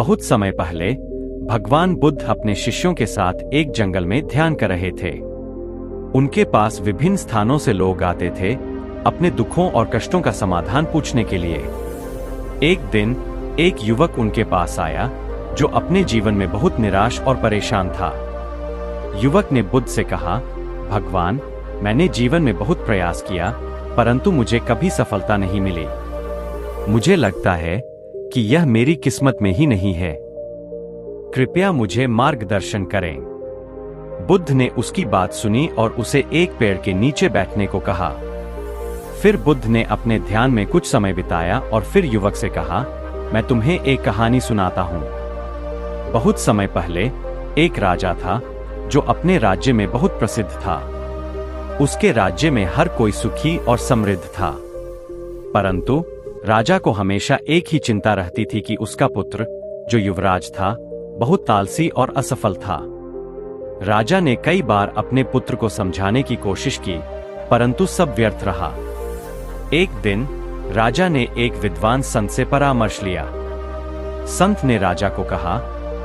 बहुत समय पहले भगवान बुद्ध अपने शिष्यों के साथ एक जंगल में ध्यान कर रहे थे। उनके पास विभिन्न स्थानों से लोग आते थे अपने दुखों और कष्टों का समाधान पूछने के लिए। एक दिन एक युवक उनके पास आया जो अपने जीवन में बहुत निराश और परेशान था। युवक ने बुद्ध से कहा, भगवान, मैंने जीवन में बहुत प्रयास किया परंतु मुझे कभी सफलता नहीं मिली। मुझे लगता है कि यह मेरी किस्मत में ही नहीं है। कृपया मुझे मार्गदर्शन करें। बुद्ध ने उसकी बात सुनी और उसे एक पेड़ के नीचे बैठने को कहा। फिर बुद्ध ने अपने ध्यान में कुछ समय बिताया और फिर युवक से कहा, मैं तुम्हें एक कहानी सुनाता हूं। बहुत समय पहले एक राजा था जो अपने राज्य में बहुत प्रसिद्ध था। उसके राज्य में हर कोई सुखी और समृद्ध था, परंतु राजा को हमेशा एक ही चिंता रहती थी कि उसका पुत्र जो युवराज था बहुत आलसी और असफल था। राजा ने कई बार अपने पुत्र को समझाने की कोशिश की परंतु सब व्यर्थ रहा। एक दिन राजा ने एक विद्वान संत से परामर्श लिया। संत ने राजा को कहा,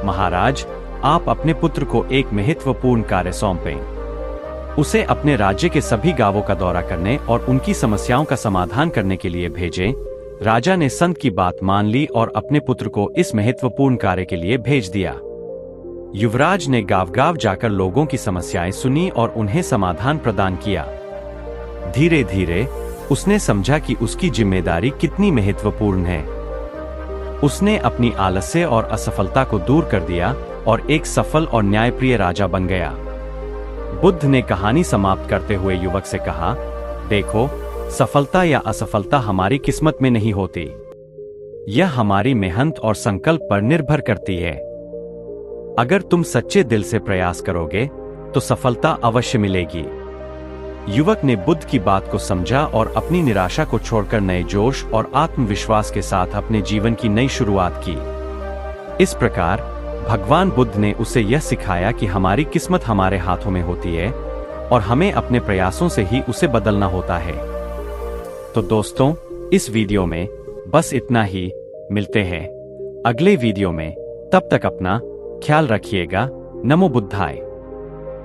महाराज, आप अपने पुत्र को एक महत्वपूर्ण कार्य सौंपें। उसे अपने राज्य के सभी गांवों का दौरा करने और उनकी समस्याओं का समाधान करने के लिए भेजें। राजा ने संत की बात मान ली और अपने पुत्र को इस महत्वपूर्ण कार्य के लिए भेज दिया। युवराज ने गांव-गांव जाकर लोगों की समस्याएं सुनी और उन्हें समाधान प्रदान किया। धीरे धीरे उसने समझा कि उसकी जिम्मेदारी कितनी महत्वपूर्ण है। उसने अपनी आलस्य और असफलता को दूर कर दिया और एक सफल और न्यायप्रिय राजा बन गया। बुद्ध ने कहानी समाप्त करते हुए युवक से कहा, देखो, सफलता या असफलता हमारी किस्मत में नहीं होती। यह हमारी मेहनत और संकल्प पर निर्भर करती है। अगर तुम सच्चे दिल से प्रयास करोगे तो सफलता अवश्य मिलेगी। युवक ने बुद्ध की बात को समझा और अपनी निराशा को छोड़कर नए जोश और आत्मविश्वास के साथ अपने जीवन की नई शुरुआत की। इस प्रकार भगवान बुद्ध ने उसे यह सिखाया कि हमारी किस्मत हमारे हाथों में होती है और हमें अपने प्रयासों से ही उसे बदलना होता है। तो दोस्तों, इस वीडियो में बस इतना ही। मिलते हैं अगले वीडियो में। तब तक अपना ख्याल रखिएगा। नमो बुद्धाय।